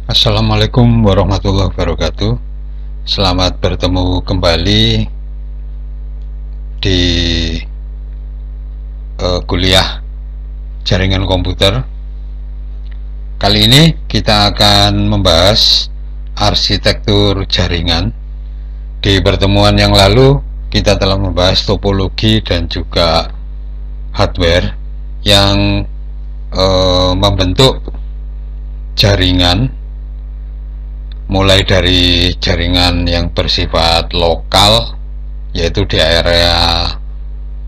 Assalamualaikum warahmatullahi wabarakatuh. Selamat bertemu kembali di kuliah jaringan komputer. Kali ini kita akan membahas arsitektur jaringan. Di pertemuan yang lalu kita telah membahas topologi dan juga hardware yang membentuk jaringan, mulai dari jaringan yang bersifat lokal, yaitu di area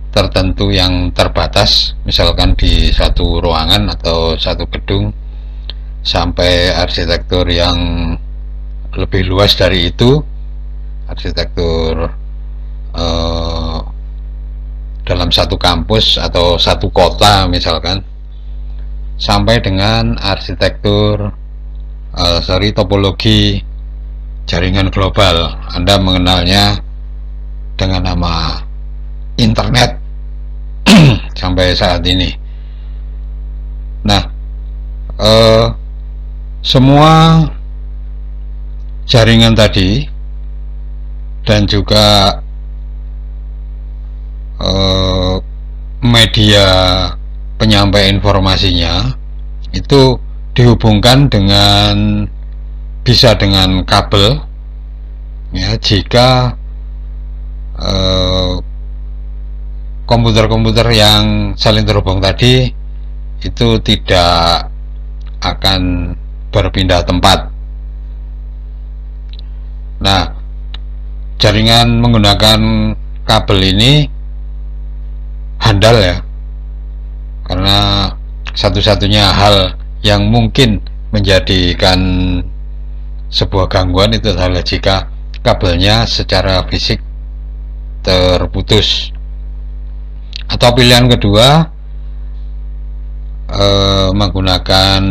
tertentu yang terbatas, misalkan di satu ruangan atau satu gedung, sampai arsitektur yang lebih luas dari itu, arsitektur dalam satu kampus atau satu kota misalkan, sampai dengan arsitektur topologi jaringan global. Anda mengenalnya dengan nama internet sampai saat ini. Nah, semua jaringan tadi dan juga media penyampai informasinya itu dihubungkan dengan bisa dengan kabel, ya, jika komputer-komputer yang saling terhubung tadi itu tidak akan berpindah tempat. Nah, jaringan menggunakan kabel ini handal, ya, karena satu-satunya hal yang mungkin menjadikan sebuah gangguan itu adalah jika kabelnya secara fisik terputus. Atau pilihan kedua, menggunakan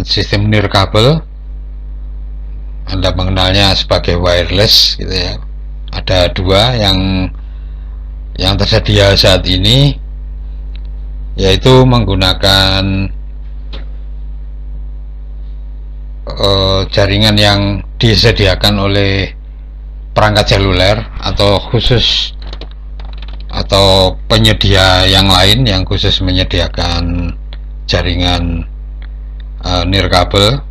sistem nirkabel. Anda mengenalnya sebagai wireless, gitu ya. Ada dua yang tersedia saat ini, yaitu menggunakan jaringan yang disediakan oleh perangkat seluler atau khusus, atau penyedia yang lain yang khusus menyediakan jaringan nirkabel,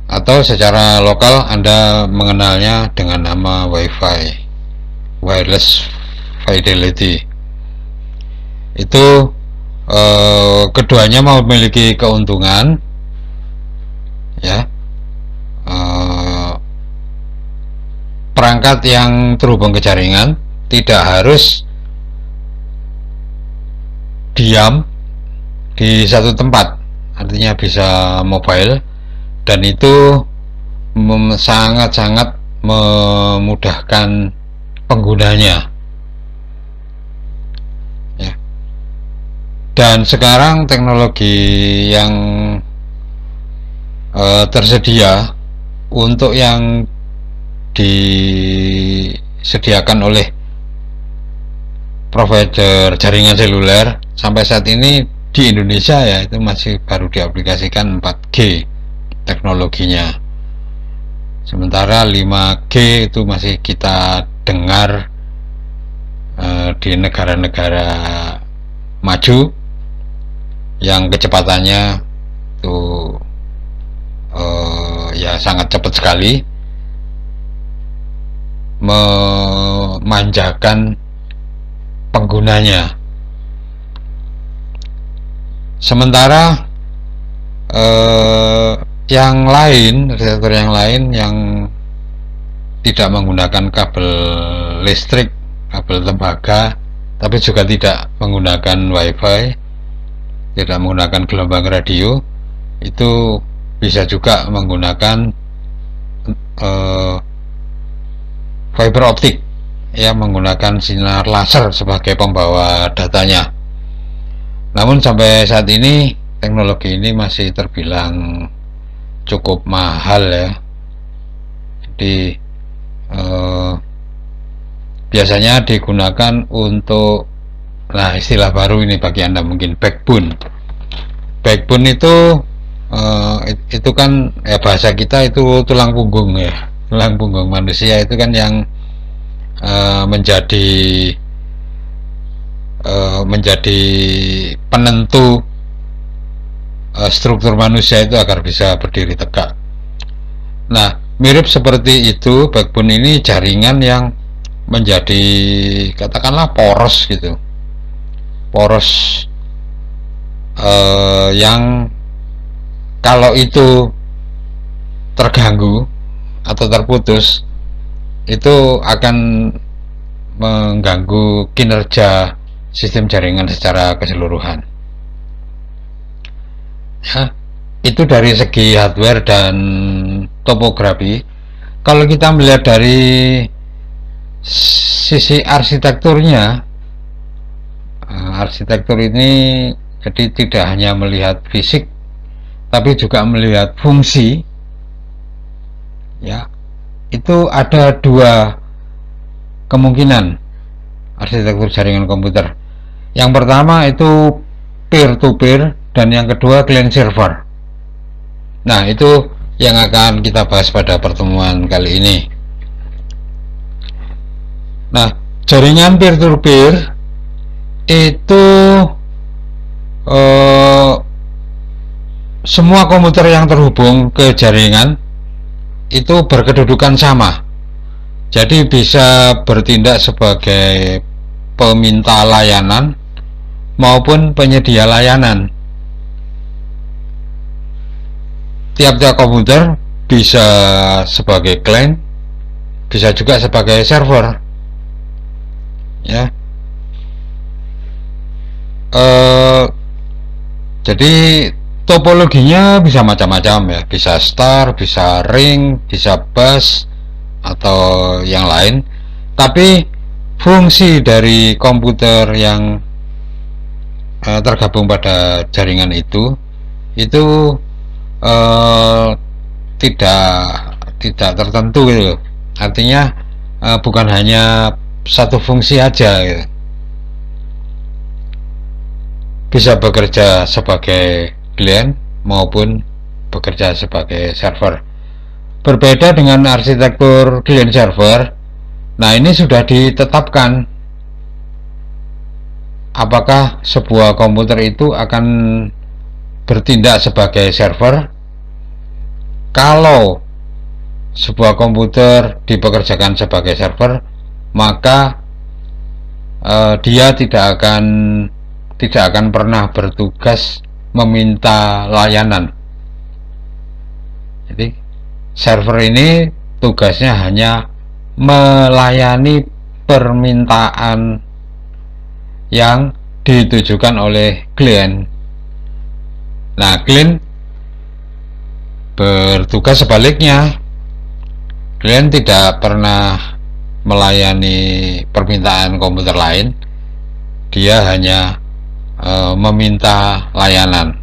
atau secara lokal Anda mengenalnya dengan nama Wi-Fi, wireless fidelity. Itu keduanya memiliki keuntungan, ya. Perangkat yang terhubung ke jaringan tidak harus diam di satu tempat, artinya bisa mobile, dan itu sangat-sangat memudahkan penggunanya, ya. Dan sekarang teknologi yang tersedia untuk yang disediakan oleh provider jaringan seluler sampai saat ini di Indonesia, ya, itu masih baru diaplikasikan 4G teknologinya. Sementara 5G itu masih kita dengar di negara-negara maju yang kecepatannya itu ya sangat cepat sekali, memanjakan penggunanya. Sementara yang lain, arsitektur yang lain yang tidak menggunakan kabel listrik, kabel tembaga, tapi juga tidak menggunakan wifi, tidak menggunakan gelombang radio, itu bisa juga menggunakan fiber optik, ya, menggunakan sinar laser sebagai pembawa datanya. Namun sampai saat ini teknologi ini masih terbilang cukup mahal, ya. Jadi biasanya digunakan untuk, nah, istilah baru ini bagi Anda mungkin, backbone. Backbone itu itu kan ya, bahasa kita itu tulang punggung ya, tulang punggung manusia itu kan yang menjadi menjadi penentu struktur manusia itu agar bisa berdiri tegak. Nah, mirip seperti itu, backbone ini jaringan yang menjadi katakanlah poros gitu, poros yang kalau itu terganggu atau terputus itu akan mengganggu kinerja sistem jaringan secara keseluruhan. Ya, itu dari segi hardware dan topografi. Kalau kita melihat dari sisi arsitekturnya, arsitektur ini jadi tidak hanya melihat fisik tapi juga melihat fungsi. Ya, itu ada dua kemungkinan arsitektur jaringan komputer. Yang pertama itu peer to peer dan yang kedua client server. Nah, itu yang akan kita bahas pada pertemuan kali ini. Nah, jaringan peer to peer itu semua komputer yang terhubung ke jaringan itu berkedudukan sama, jadi bisa bertindak sebagai peminta layanan maupun penyedia layanan. Tiap-tiap komputer bisa sebagai client, bisa juga sebagai server. Ya, jadi topologinya bisa macam-macam ya, bisa star, bisa ring, bisa bus atau yang lain. Tapi fungsi dari komputer yang tergabung pada jaringan itu tidak tertentu gitu. Artinya bukan hanya satu fungsi aja gitu. Bisa bekerja sebagai client maupun bekerja sebagai server. Berbeda dengan arsitektur client server. Nah, ini sudah ditetapkan apakah sebuah komputer itu akan bertindak sebagai server. Kalau sebuah komputer dipekerjakan sebagai server, maka dia tidak akan pernah bertugas meminta layanan. Jadi server ini tugasnya hanya melayani permintaan yang ditujukan oleh klien. Nah, klien bertugas sebaliknya. Klien tidak pernah melayani permintaan komputer lain, dia hanya meminta layanan.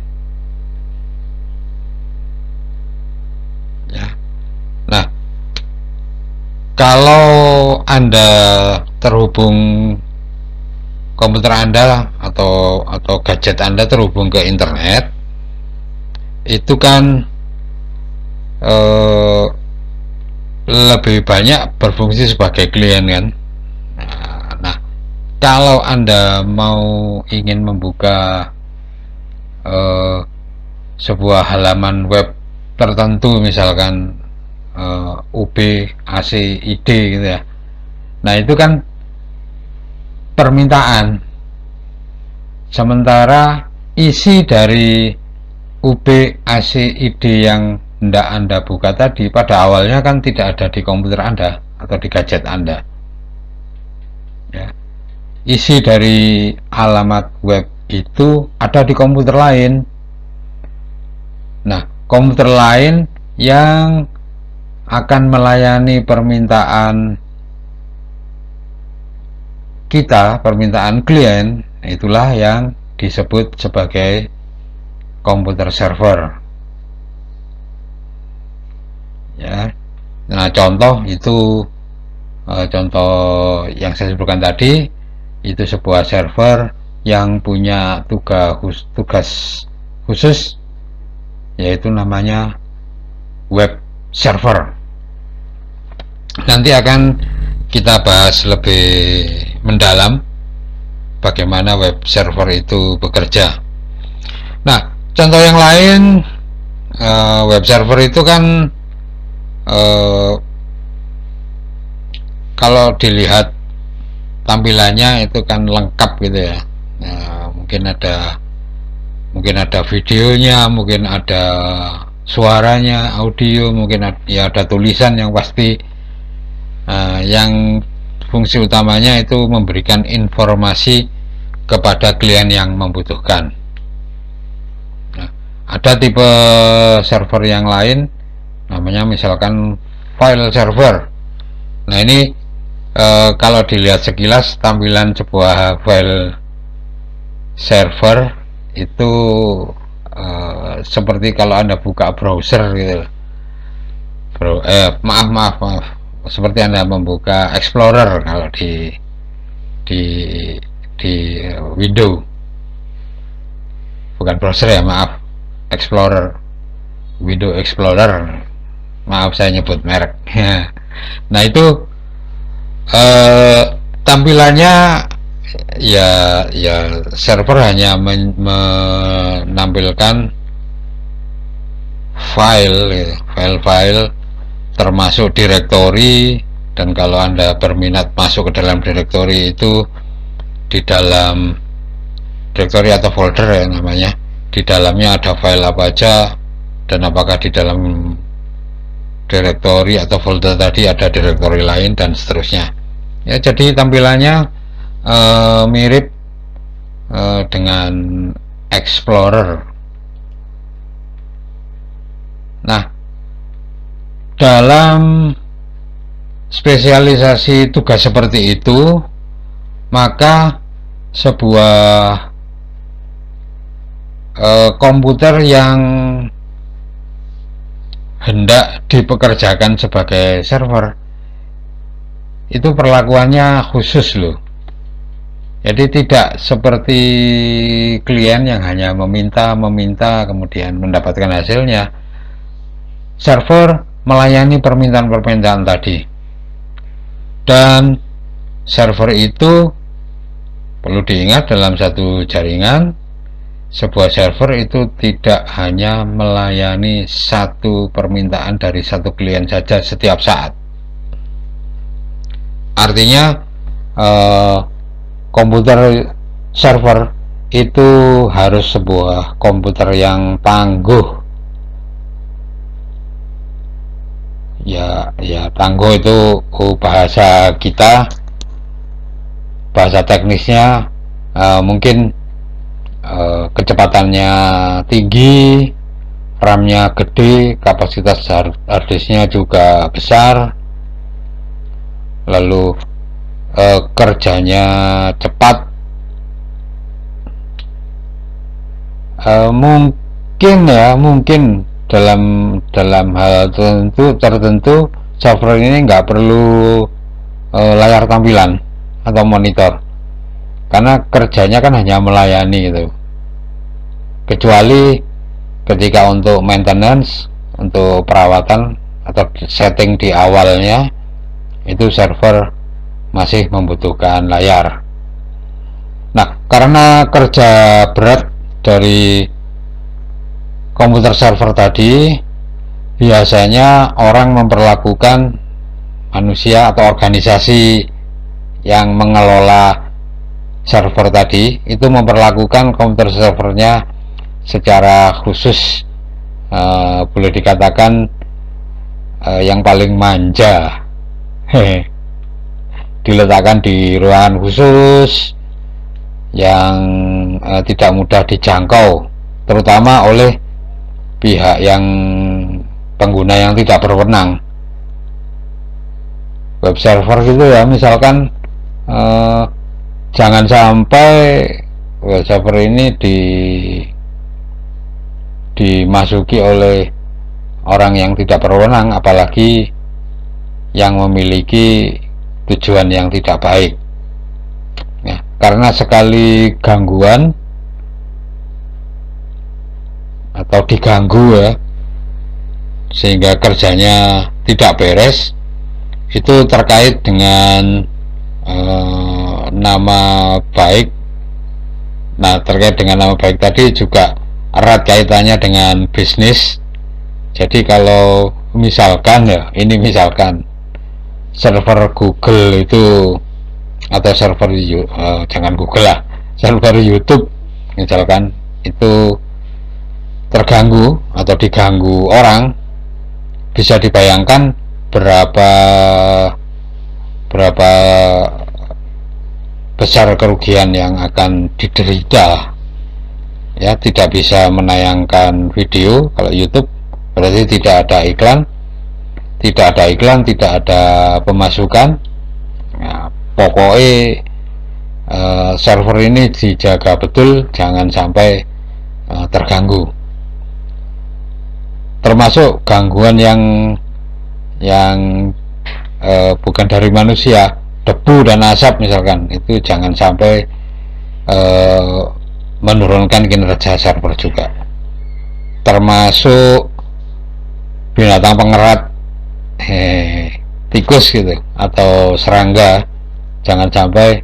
Ya. Nah, kalau Anda terhubung komputer Anda atau gadget Anda terhubung ke internet, itu kan lebih banyak berfungsi sebagai klien kan. Nah, kalau Anda ingin membuka sebuah halaman web tertentu, misalkan UB ACID gitu ya. Nah, itu kan permintaan. Sementara isi dari UB ACID yang hendak Anda buka tadi pada awalnya kan tidak ada di komputer Anda atau di gadget Anda. Ya. Isi dari alamat web itu ada di komputer lain. Nah, komputer lain yang akan melayani permintaan kita, permintaan klien, itulah yang disebut sebagai komputer server. Ya. Nah, contoh yang saya sebutkan tadi itu sebuah server yang punya tugas khusus yaitu namanya web server. Nanti akan kita bahas lebih mendalam bagaimana web server itu bekerja. Nah, contoh yang lain, web server itu kan kalau dilihat tampilannya itu kan lengkap gitu ya. Mungkin ada videonya, mungkin ada suaranya, audio, mungkin ada tulisan yang pasti. Yang fungsi utamanya itu memberikan informasi kepada klien yang membutuhkan. Nah, ada tipe server yang lain, namanya misalkan file server. Nah, ini kalau dilihat sekilas tampilan sebuah file server itu seperti kalau Anda buka browser gitu. Maaf, seperti Anda membuka Explorer kalau di Windows, bukan browser ya, maaf, Explorer, Windows Explorer, maaf saya nyebut merek. Nah, itu tampilannya ya server hanya menampilkan file termasuk direktori, dan kalau Anda berminat masuk ke dalam direktori itu, di dalam direktori atau folder ya namanya, di dalamnya ada file apa aja, dan apakah di dalam direktori atau folder tadi ada direktori lain, dan seterusnya ya. Jadi tampilannya mirip dengan Explorer. Nah, dalam spesialisasi tugas seperti itu, maka sebuah komputer yang hendak dipekerjakan sebagai server itu perlakuannya khusus loh. Jadi tidak seperti klien yang hanya meminta kemudian mendapatkan hasilnya. Server melayani permintaan-permintaan tadi, dan server itu perlu diingat, dalam satu jaringan, sebuah server itu tidak hanya melayani satu permintaan dari satu klien saja setiap saat. Artinya komputer server itu harus sebuah komputer yang tangguh. Ya tangguh itu bahasa kita, bahasa teknisnya mungkin kecepatannya tinggi, RAM-nya gede, kapasitas harddisknya juga besar, lalu kerjanya cepat. Mungkin dalam hal tertentu server ini nggak perlu layar tampilan atau monitor, karena kerjanya kan hanya melayani gitu. Kecuali ketika untuk maintenance, untuk perawatan atau setting di awalnya, itu server masih membutuhkan layar. Nah, karena kerja berat dari komputer server tadi, biasanya orang memperlakukan manusia atau organisasi yang mengelola server tadi itu memperlakukan komputer servernya secara khusus, boleh dikatakan yang paling manja. Diletakkan di ruangan khusus yang tidak mudah dijangkau, terutama oleh pihak yang pengguna yang tidak berwenang. Web server gitu ya, misalkan jangan sampai web server ini dimasuki oleh orang yang tidak berwenang, apalagi yang memiliki tujuan yang tidak baik ya. Karena sekali gangguan atau diganggu ya, sehingga kerjanya tidak beres, itu terkait dengan nama baik. Nah, terkait dengan nama baik tadi juga erat kaitannya dengan bisnis. Jadi kalau misalkan ya, ini misalkan server Google itu, atau server jangan Google lah, server YouTube misalkan itu terganggu atau diganggu orang, bisa dibayangkan berapa berapa besar kerugian yang akan diderita ya. Tidak bisa menayangkan video kalau YouTube, berarti tidak ada iklan, tidak ada pemasukan. Nah, pokoknya server ini dijaga betul, jangan sampai terganggu. Termasuk gangguan yang bukan dari manusia, debu dan asap misalkan, itu jangan sampai menurunkan kinerja server juga. Termasuk binatang pengerat, tikus gitu, atau serangga, jangan sampai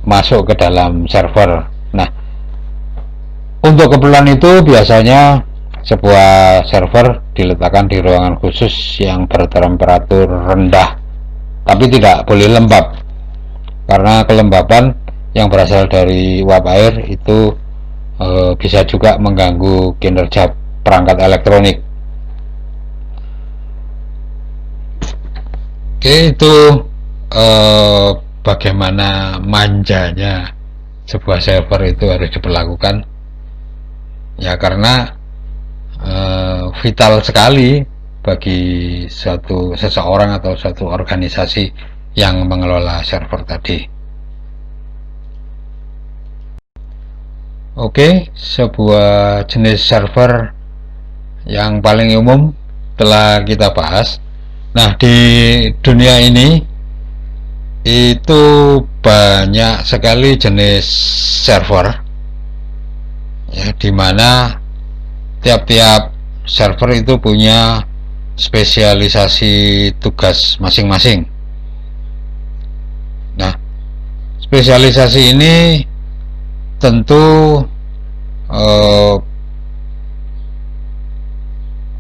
masuk ke dalam server. Nah, untuk keperluan itu biasanya sebuah server diletakkan di ruangan khusus yang bertemperatur rendah, tapi tidak boleh lembab, karena kelembaban yang berasal dari uap air itu bisa juga mengganggu kinerja perangkat elektronik. Oke, itu bagaimana manjanya sebuah server itu harus diperlakukan ya, karena vital sekali bagi seseorang atau suatu organisasi yang mengelola server tadi. Oke, sebuah jenis server yang paling umum telah kita bahas. Nah, di dunia ini itu banyak sekali jenis server ya, dimana tiap-tiap server itu punya spesialisasi tugas masing-masing. Nah, spesialisasi ini tentu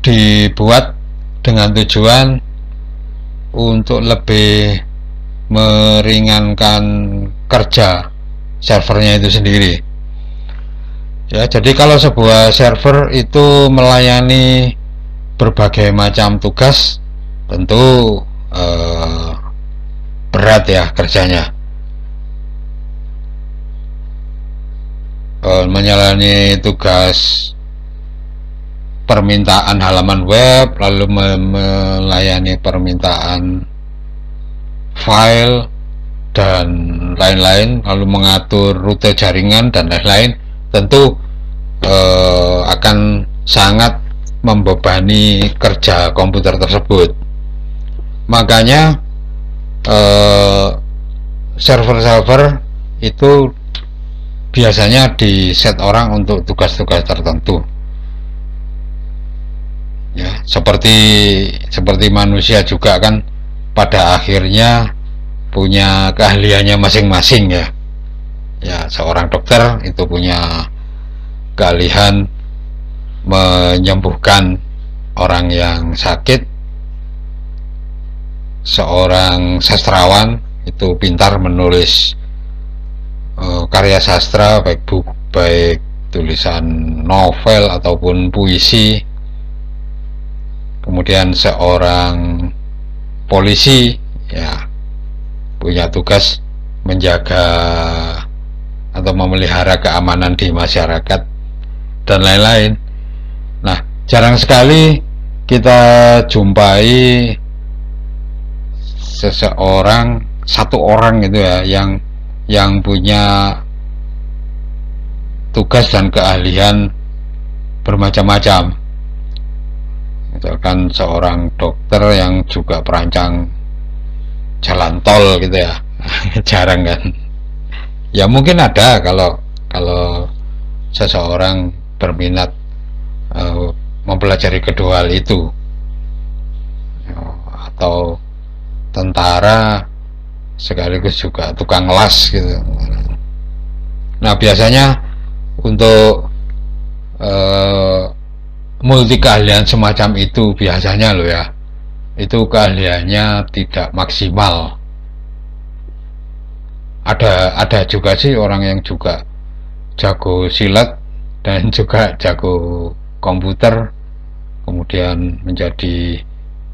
dibuat dengan tujuan untuk lebih meringankan kerja servernya itu sendiri ya. Jadi kalau sebuah server itu melayani berbagai macam tugas, tentu berat ya kerjanya. Melayani tugas permintaan halaman web, lalu melayani permintaan file dan lain-lain, lalu mengatur rute jaringan dan lain-lain, tentu akan sangat membebani kerja komputer tersebut. Makanya server-server itu biasanya di set orang untuk tugas-tugas tertentu ya, seperti manusia juga kan pada akhirnya punya keahliannya masing-masing ya. Ya, seorang dokter itu punya keahlian menyembuhkan orang yang sakit. Seorang sastrawan itu pintar menulis karya sastra, baik tulisan novel ataupun puisi. Kemudian seorang polisi ya punya tugas menjaga atau memelihara keamanan di masyarakat dan lain-lain. Nah, jarang sekali kita jumpai satu orang gitu ya yang punya tugas dan keahlian bermacam-macam. Misalkan seorang dokter yang juga perancang jalan tol gitu ya. Jarang kan ya. Mungkin ada kalau seseorang berminat mempelajari kedua hal itu, atau tentara sekaligus juga tukang las gitu. Nah, biasanya untuk multi keahlian semacam itu biasanya loh ya, itu keahliannya tidak maksimal. Ada juga sih orang yang juga jago silat dan juga jago komputer, kemudian menjadi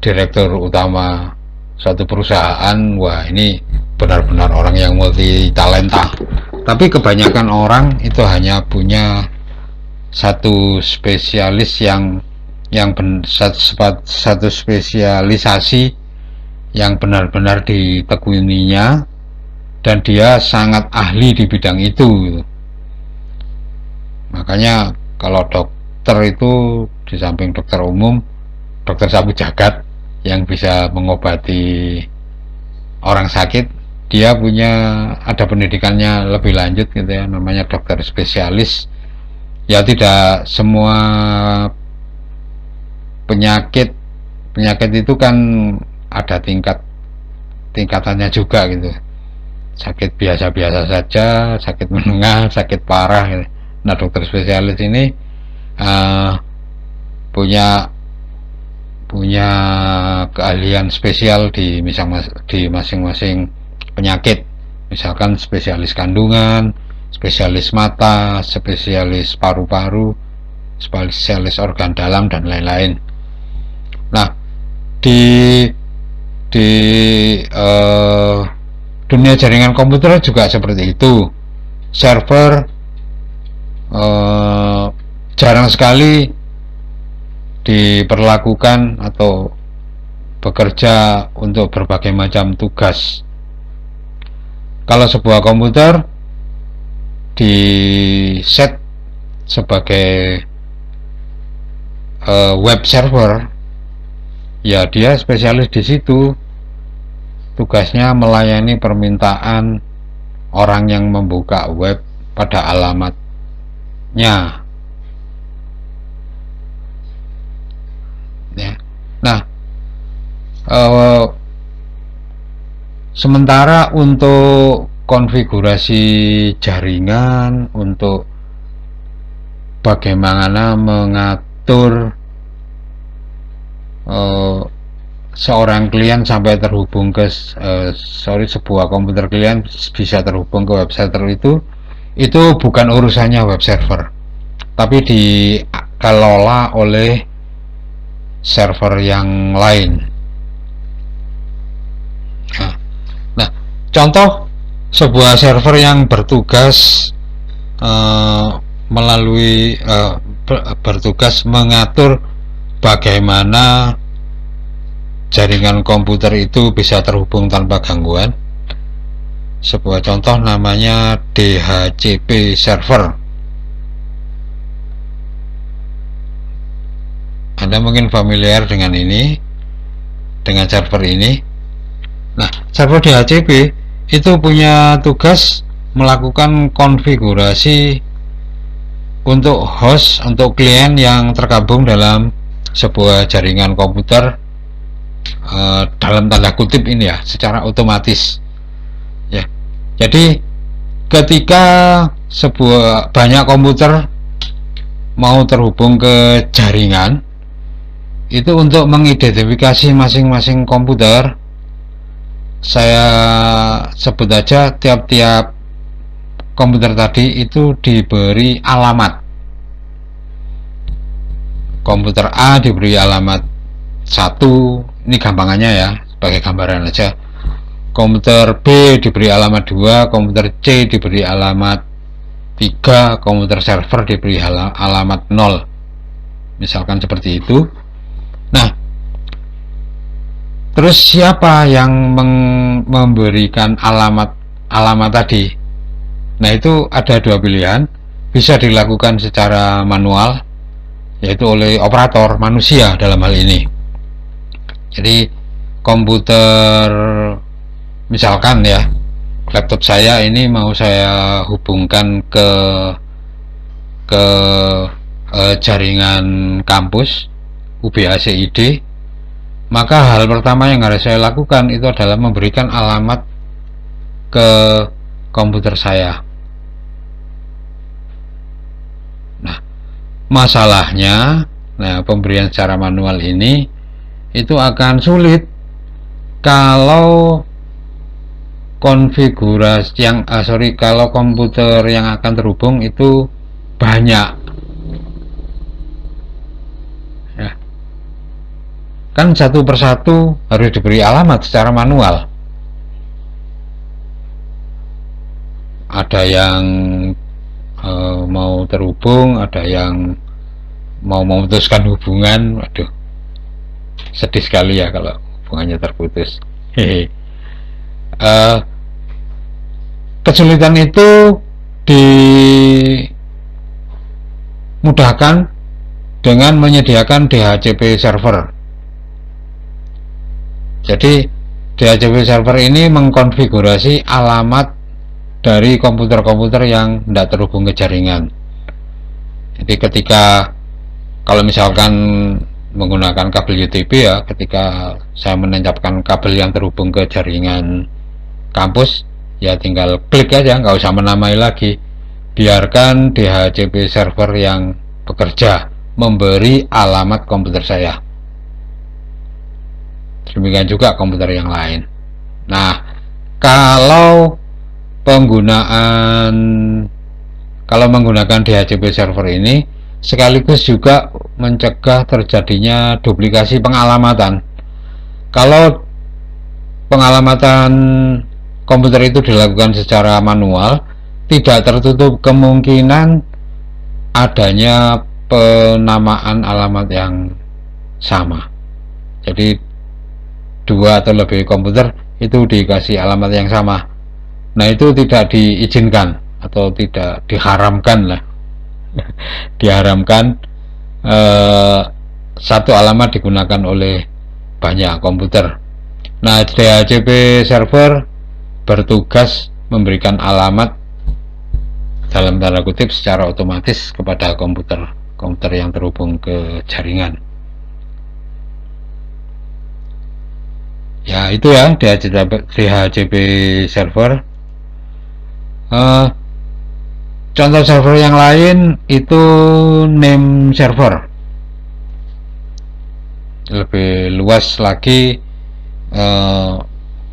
direktur utama suatu perusahaan. Wah, ini benar-benar orang yang multi talenta. Tapi kebanyakan orang itu hanya punya satu spesialis satu spesialisasi yang benar-benar ditekuninya, dan dia sangat ahli di bidang itu. Makanya kalau dokter itu di samping dokter umum, dokter sapu jagat yang bisa mengobati orang sakit, dia ada pendidikannya lebih lanjut gitu ya, namanya dokter spesialis. Ya, tidak semua penyakit itu kan ada tingkatannya juga gitu. Sakit biasa-biasa saja, sakit menengah, sakit parah gitu. Nah, dokter spesialis ini punya keahlian spesial di masing-masing penyakit. Misalkan spesialis kandungan, spesialis mata, spesialis paru-paru, spesialis organ dalam, dan lain-lain. Nah, di dunia jaringan komputer juga seperti itu. Server jarang sekali diperlakukan atau bekerja untuk berbagai macam tugas. Kalau sebuah komputer di set sebagai web server, ya dia spesialis di situ. Tugasnya melayani permintaan orang yang membuka web pada alamatnya. Ya. Nah, sementara untuk konfigurasi jaringan, untuk bagaimana mengatur seorang klien sampai terhubung ke sebuah komputer klien bisa terhubung ke web server, itu bukan urusannya web server, tapi dikelola oleh server yang lain. Nah, contoh sebuah server yang bertugas bertugas mengatur bagaimana jaringan komputer itu bisa terhubung tanpa gangguan. Sebuah contoh namanya DHCP server. Anda mungkin familiar dengan server ini. Nah, server DHCP itu punya tugas melakukan konfigurasi untuk host, untuk klien yang tergabung dalam sebuah jaringan komputer, dalam tanda kutip ini ya, secara otomatis ya. Jadi ketika banyak komputer mau terhubung ke jaringan, itu untuk mengidentifikasi masing-masing komputer, saya sebut aja tiap-tiap komputer tadi itu diberi alamat. Komputer A diberi alamat 1, ini gampangannya ya, sebagai gambaran aja. Komputer B diberi alamat 2, komputer C diberi alamat 3, komputer server diberi alamat 0. Misalkan seperti itu. Nah, terus siapa yang memberikan alamat tadi? Nah, itu ada dua pilihan. Bisa dilakukan secara manual, yaitu oleh operator manusia dalam hal ini. Jadi komputer, misalkan ya, laptop saya ini mau saya hubungkan ke jaringan kampus UBACID, maka hal pertama yang harus saya lakukan itu adalah memberikan alamat ke komputer saya. Nah, masalahnya, pemberian secara manual ini itu akan sulit kalau konfigurasi kalau komputer yang akan terhubung itu banyak. Ya. Kan satu persatu harus diberi alamat secara manual. Ada yang mau terhubung, ada yang mau memutuskan hubungan. Waduh, sedih sekali ya kalau hubungannya terputus. Kesulitan itu dimudahkan dengan menyediakan DHCP server. Jadi DHCP server ini mengkonfigurasi alamat dari komputer-komputer yang tidak terhubung ke jaringan. Jadi ketika kalau misalkan menggunakan kabel UTP ya, ketika saya menancapkan kabel yang terhubung ke jaringan kampus, ya tinggal klik aja, nggak usah menamai lagi, biarkan DHCP server yang bekerja memberi alamat komputer saya. Demikian juga komputer yang lain. Nah, kalau menggunakan DHCP server ini sekaligus juga mencegah terjadinya duplikasi pengalamatan. Kalau pengalamatan komputer itu dilakukan secara manual, tidak tertutup kemungkinan adanya penamaan alamat yang sama. Jadi dua atau lebih komputer itu dikasih alamat yang sama. Nah, itu tidak diizinkan atau tidak diharamkan lah. Diharamkan satu alamat digunakan oleh banyak komputer. Nah, DHCP server bertugas memberikan alamat dalam tanda kutip secara otomatis kepada komputer yang terhubung ke jaringan. Ya, itu ya DHCP server. Contoh server yang lain itu name server. Lebih luas lagi,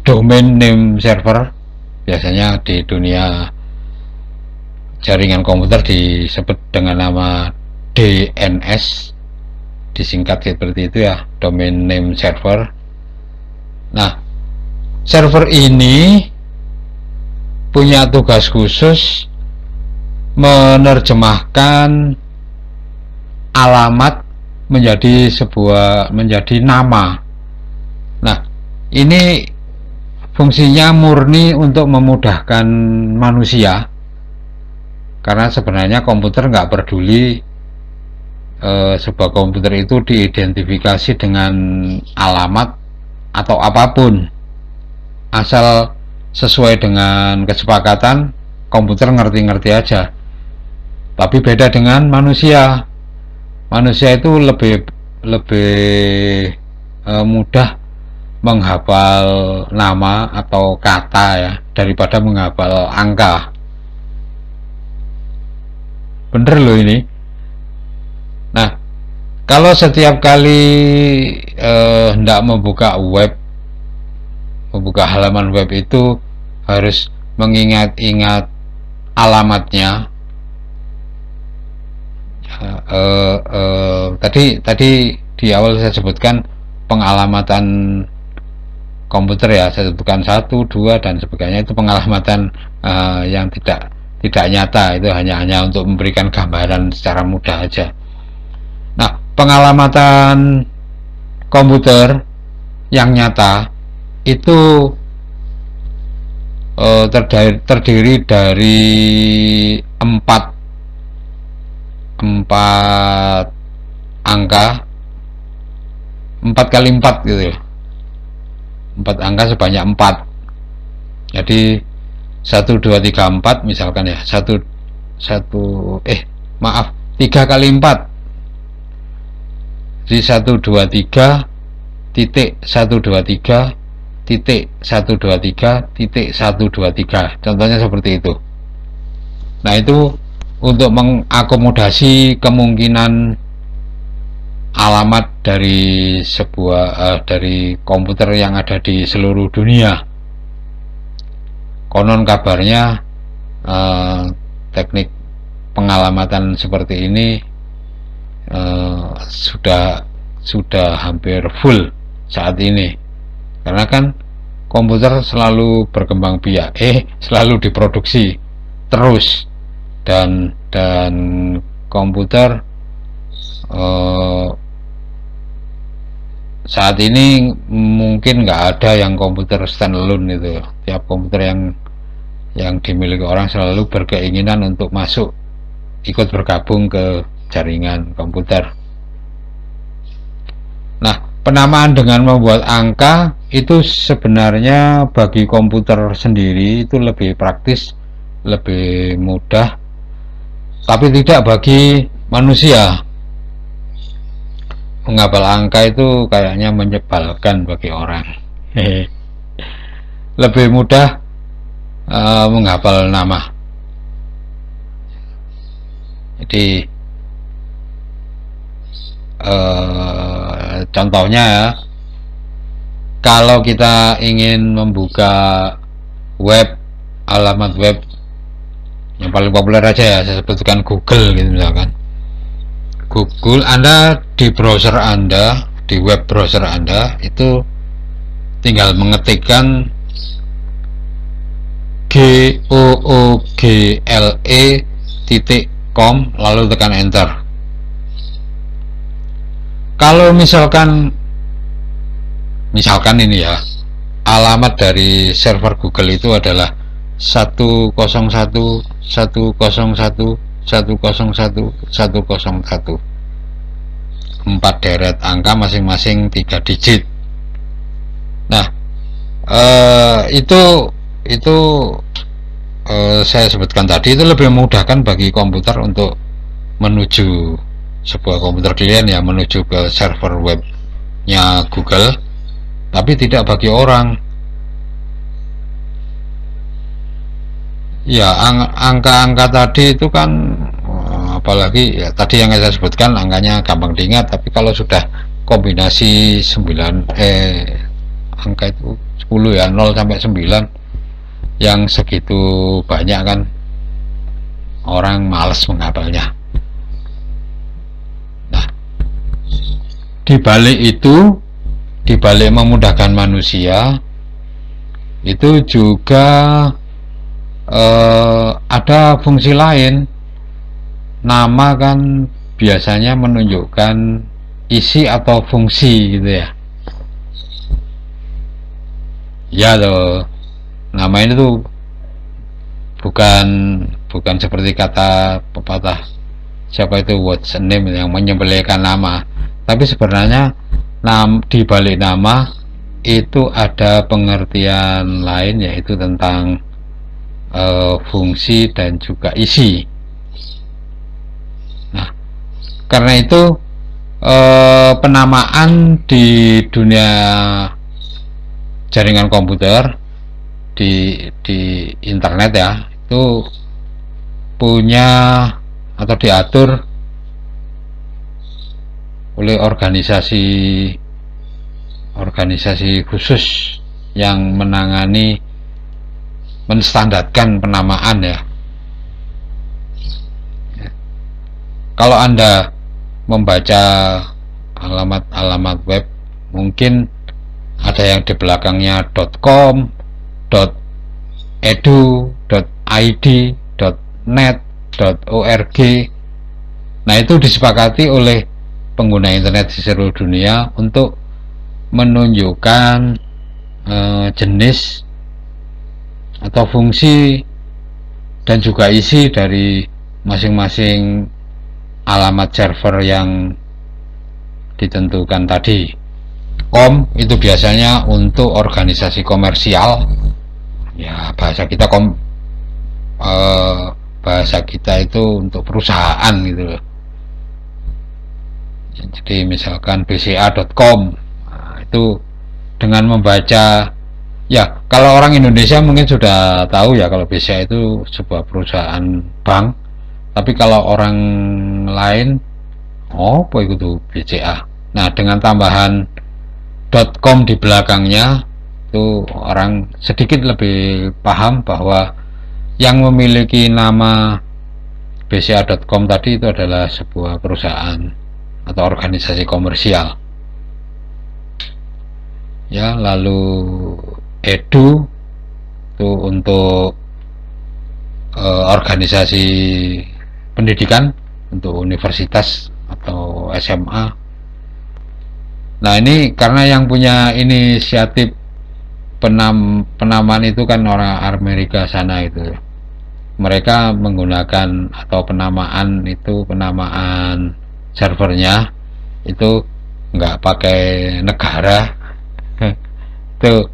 domain name server. Biasanya di dunia jaringan komputer disebut dengan nama DNS, disingkat seperti itu ya, domain name server. Nah, server ini punya tugas khusus menerjemahkan alamat menjadi nama. Nah, ini fungsinya murni untuk memudahkan manusia, karena sebenarnya komputer nggak peduli sebuah komputer itu diidentifikasi dengan alamat atau apapun, asal sesuai dengan kesepakatan, komputer ngerti-ngerti aja. Tapi beda dengan manusia. Manusia itu lebih mudah menghafal nama atau kata ya daripada menghafal angka. Bener loh ini. Nah, kalau setiap kali hendak membuka halaman web itu harus mengingat-ingat alamatnya. Tadi di awal saya sebutkan pengalamatan komputer ya, saya sebutkan 1, 2 dan sebagainya, itu pengalamatan yang tidak nyata, itu hanya untuk memberikan gambaran secara mudah aja. Nah, pengalamatan komputer yang nyata itu terdiri dari 4 angka, 4 kali 4 gitu ya, 4 angka sebanyak 4. Jadi 1, 2, 3, 4 misalkan ya, 3 kali 4 Jadi 123.123.123.123. Contohnya seperti itu. Nah, itu untuk mengakomodasi kemungkinan alamat dari dari komputer yang ada di seluruh dunia. Konon kabarnya teknik pengalamatan seperti ini sudah hampir full saat ini, karena kan komputer selalu berkembang biak, selalu diproduksi terus, dan komputer saat ini mungkin nggak ada yang komputer standalone itu. Tiap komputer yang dimiliki orang selalu berkeinginan untuk masuk, ikut bergabung ke jaringan komputer. Nah, penamaan dengan membuat angka itu sebenarnya bagi komputer sendiri itu lebih praktis, lebih mudah, tapi tidak bagi manusia. Menghafal angka itu kayaknya menyebalkan bagi orang. Lebih mudah menghafal nama. Jadi contohnya ya, kalau kita ingin membuka web, alamat web yang paling populer aja ya, saya sebutkan Google gitu misalkan. Google, Anda di browser Anda, di web browser Anda itu tinggal mengetikkan google.com lalu tekan enter. Kalau misalkan ini ya, alamat dari server Google itu adalah 101.101.101.101, 4 deret angka masing-masing 3 digit. Nah, itu saya sebutkan tadi, itu lebih memudahkan bagi komputer untuk menuju sebuah komputer klien ya, menuju ke server webnya Google, tapi tidak bagi orang. Ya, angka-angka tadi itu kan, apalagi ya tadi yang saya sebutkan angkanya gampang diingat, tapi kalau sudah kombinasi 9 angka itu 10 ya, 0 sampai 9, yang segitu banyak kan orang malas menghafalnya. Nah, dibalik memudahkan manusia itu juga ada fungsi lain. Nama kan biasanya menunjukkan isi atau fungsi gitu ya. Ya loh, nama ini tuh bukan seperti kata pepatah siapa itu, what's a name, yang menyembelihkan nama. Tapi sebenarnya di balik nama itu ada pengertian lain, yaitu tentang fungsi dan juga isi. Nah, karena itu penamaan di dunia jaringan komputer, di internet ya, itu punya atau diatur oleh organisasi khusus yang menstandarkan penamaan ya. Kalau Anda membaca alamat web, mungkin ada yang di belakangnya .com, .edu, .id, .net, .org. Nah, itu disepakati oleh pengguna internet di seluruh dunia untuk menunjukkan jenis atau fungsi dan juga isi dari masing-masing alamat server yang ditentukan tadi. Com itu biasanya untuk organisasi komersial ya, bahasa kita itu untuk perusahaan gitu loh. Jadi misalkan bca.com, nah, itu dengan membaca, ya kalau orang Indonesia mungkin sudah tahu ya kalau BCA itu sebuah perusahaan bank, tapi kalau orang lain, oh apa itu tuh BCA. Nah dengan tambahan .com di belakangnya, itu orang sedikit lebih paham bahwa yang memiliki nama bca.com tadi itu adalah sebuah perusahaan atau organisasi komersial. Ya, lalu edu itu untuk organisasi pendidikan, untuk universitas atau SMA. Nah ini karena yang punya inisiatif penamaan itu kan orang Amerika sana itu, mereka menggunakan atau penamaan servernya itu nggak pakai negara. Itu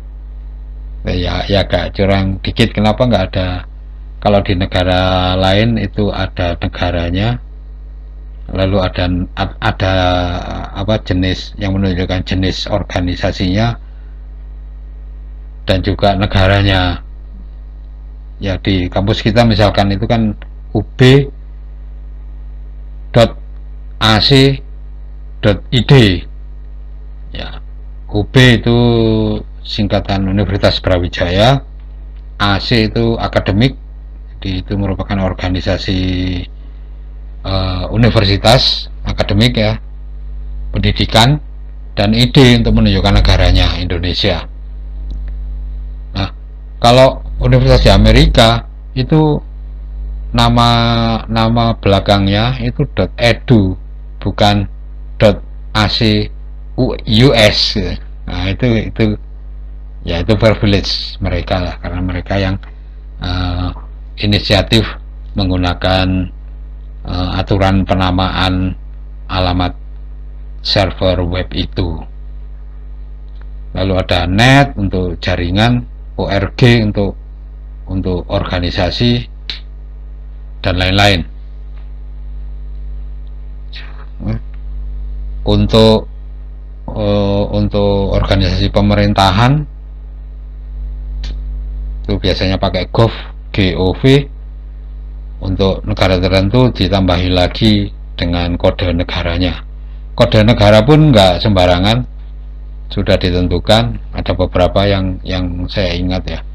ya agak curang dikit. Kenapa nggak ada, kalau di negara lain itu ada negaranya, lalu ada apa jenis yang menunjukkan jenis organisasinya dan juga negaranya. Ya di kampus kita misalkan itu kan ub.ac.id, ya UB itu singkatan Universitas Brawijaya, AC itu akademik, jadi itu merupakan organisasi universitas akademik ya, pendidikan, dan ID untuk menunjukkan negaranya Indonesia. Nah kalau Universitas di Amerika itu nama belakangnya itu .edu bukan .ac US. Nah itu ya itu privilege mereka lah, karena mereka yang inisiatif menggunakan aturan penamaan alamat server web itu. Lalu ada net untuk jaringan, org untuk organisasi, dan lain-lain. Untuk organisasi pemerintahan itu biasanya pakai gov. Untuk negara tertentu ditambahi lagi dengan kode negaranya. Kode negara pun nggak sembarangan, sudah ditentukan. Ada beberapa yang saya ingat ya,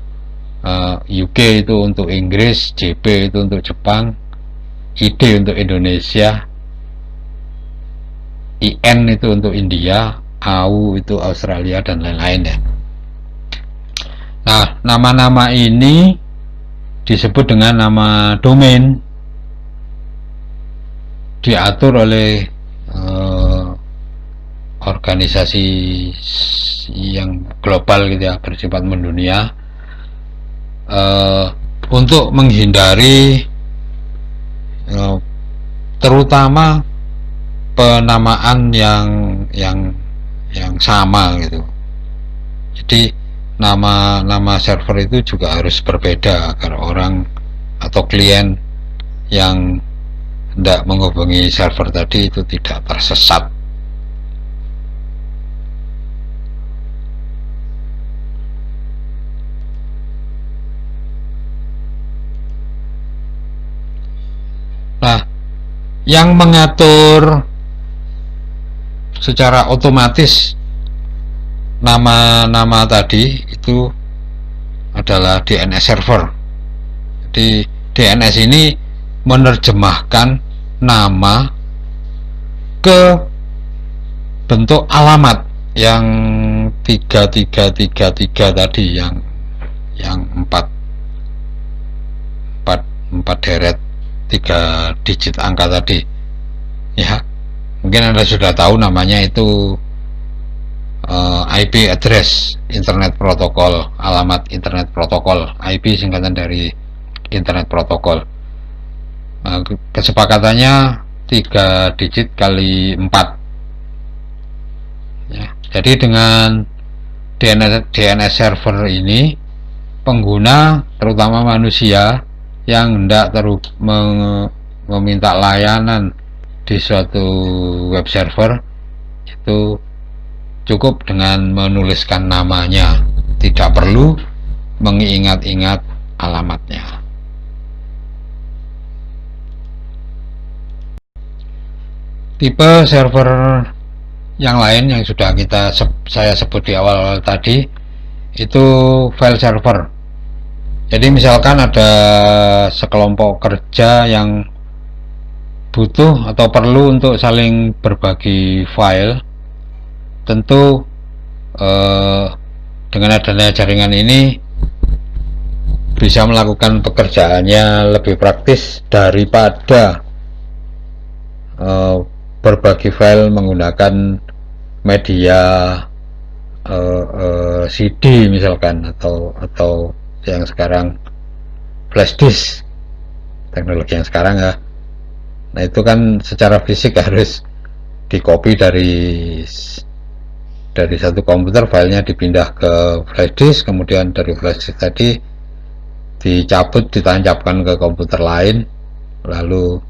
UK itu untuk Inggris, JP itu untuk Jepang, ID untuk Indonesia, IN itu untuk India, AU itu Australia, dan lain-lain ya. Nah nama-nama ini disebut dengan nama domain, diatur oleh organisasi yang global gitu ya, bersifat mendunia, untuk menghindari terutama penamaan yang sama gitu. Jadi nama server itu juga harus berbeda agar orang atau klien yang hendak menghubungi server tadi itu tidak tersesat. Nah, yang mengatur secara otomatis nama-nama tadi itu adalah DNS server. Jadi DNS ini menerjemahkan nama ke bentuk alamat yang 3333 tadi, yang 4 deret 3 digit angka tadi ya. Mungkin Anda sudah tahu namanya itu IP address internet protokol, alamat internet protokol. IP singkatan dari internet protokol. Kesepakatannya 3 digit kali 4 ya. Jadi dengan DNS server ini, pengguna terutama manusia yang hendak meminta layanan di suatu web server itu cukup dengan menuliskan namanya, tidak perlu mengingat-ingat alamatnya. Tipe server yang lain yang sudah saya sebut di awal tadi itu file server. Jadi misalkan ada sekelompok kerja yang butuh atau perlu untuk saling berbagi file, tentu dengan adanya jaringan ini bisa melakukan pekerjaannya lebih praktis daripada berbagi file menggunakan media CD misalkan, atau yang sekarang flash disk, teknologi yang sekarang ya. Nah itu kan secara fisik harus di-copy dari satu komputer, filenya dipindah ke flash disk, kemudian dari flash disk tadi dicabut, ditancapkan ke komputer lain, lalu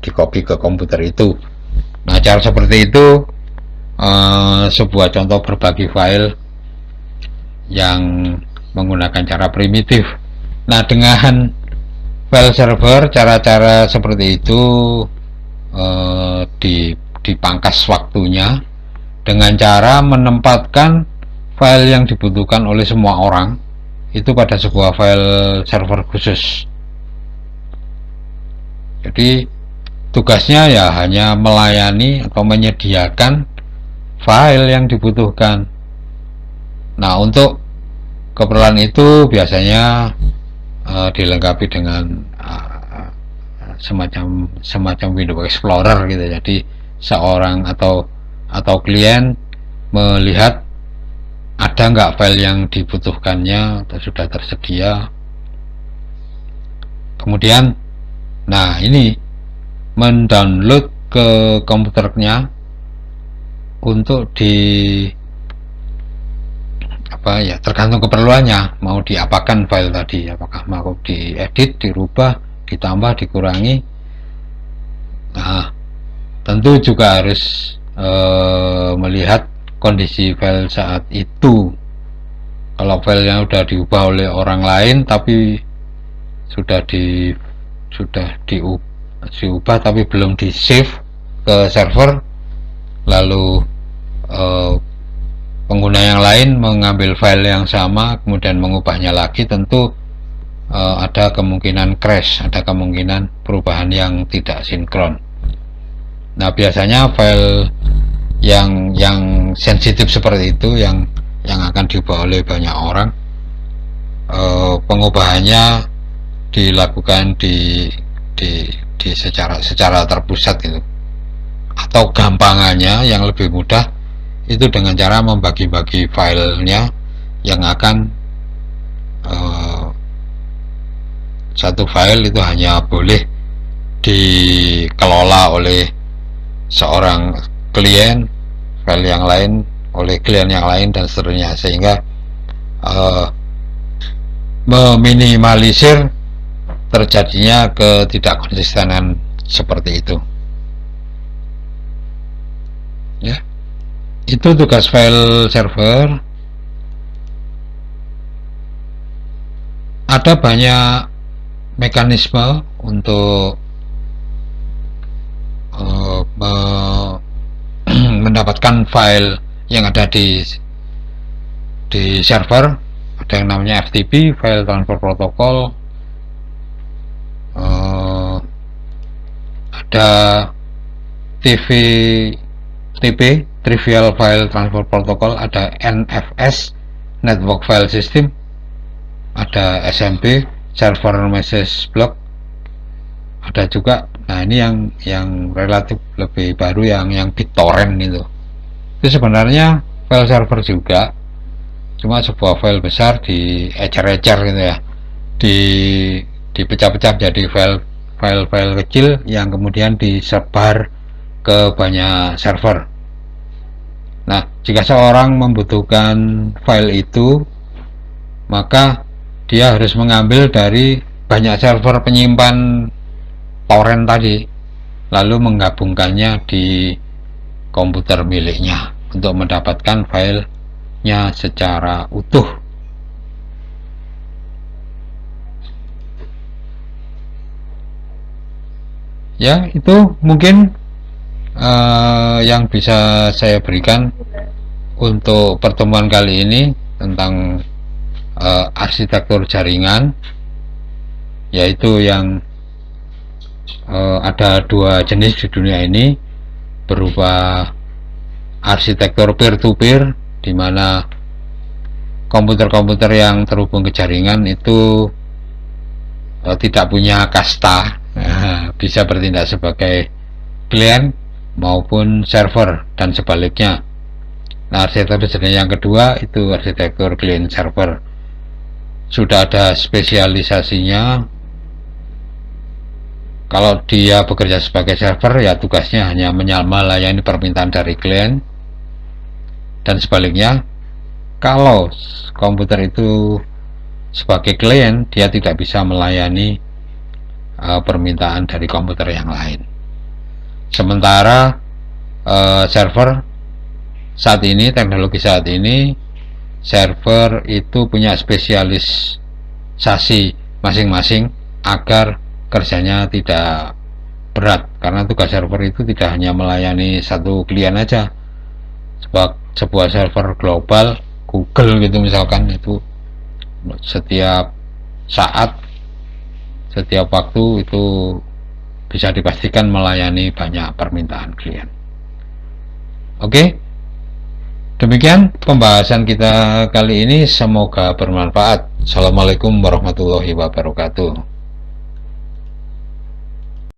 di-copy ke komputer itu. Nah cara seperti itu sebuah contoh berbagi file yang menggunakan cara primitif. Nah dengan file server, cara-cara seperti itu dipangkas waktunya dengan cara menempatkan file yang dibutuhkan oleh semua orang itu pada sebuah file server khusus. Jadi tugasnya ya hanya melayani atau menyediakan file yang dibutuhkan. Nah untuk keperluan itu biasanya dilengkapi dengan semacam Windows Explorer gitu. Jadi seorang atau klien melihat ada nggak file yang dibutuhkannya atau sudah tersedia. Kemudian nah ini mendownload ke komputernya untuk tergantung keperluannya, mau diapakan file tadi, apakah mau diedit, dirubah, ditambah, dikurangi. Nah tentu juga harus melihat kondisi file saat itu. Kalau filenya sudah diubah oleh orang lain tapi sudah diubah tapi belum di save ke server, lalu pengguna yang lain mengambil file yang sama kemudian mengubahnya lagi, tentu ada kemungkinan crash, ada kemungkinan perubahan yang tidak sinkron. Nah biasanya file yang sensitif seperti itu yang akan diubah oleh banyak orang, pengubahannya dilakukan di secara terpusat gitu. Atau gampangannya yang lebih mudah itu dengan cara membagi-bagi filenya yang akan satu file itu hanya boleh dikelola oleh seorang klien, file yang lain oleh klien yang lain, dan seterusnya, sehingga meminimalisir terjadinya ketidakkonsistenan seperti itu ya. Itu tugas file server. Ada banyak mekanisme untuk mendapatkan file yang ada di server. Ada yang namanya FTP, File Transfer Protocol, ada TFTP, Trivial File Transfer Protocol, ada NFS, Network File System, ada SMP, Server Message Block, ada juga. Nah ini yang relatif lebih baru, yang BitTorrent itu sebenarnya file server juga, cuma sebuah file besar diecer-ecer gitu ya, dipecah-pecah jadi file kecil yang kemudian disebar ke banyak server. Nah jika seorang membutuhkan file itu, maka dia harus mengambil dari banyak server penyimpan torrent tadi, lalu menggabungkannya di komputer miliknya untuk mendapatkan filenya secara utuh. Ya, itu mungkin yang bisa saya berikan untuk pertemuan kali ini tentang arsitektur jaringan, yaitu yang ada dua jenis di dunia ini, berupa arsitektur peer-to-peer, di mana komputer-komputer yang terhubung ke jaringan itu tidak punya kasta, bisa bertindak sebagai klien maupun server dan sebaliknya. Nah, arsitektur jaringan yang kedua itu arsitektur client server. Sudah ada spesialisasinya. Kalau dia bekerja sebagai server, ya tugasnya hanya melayani permintaan dari klien, dan sebaliknya kalau komputer itu sebagai klien, dia tidak bisa melayani permintaan dari komputer yang lain. Sementara server saat ini, teknologi saat ini, server itu punya spesialisasi masing-masing agar kerjanya tidak berat, karena tugas server itu tidak hanya melayani satu klien aja. Sebuah server global Google gitu misalkan, itu setiap saat, setiap waktu itu bisa dipastikan melayani banyak permintaan klien. Oke, demikian pembahasan kita kali ini, semoga bermanfaat. Assalamualaikum warahmatullahi wabarakatuh.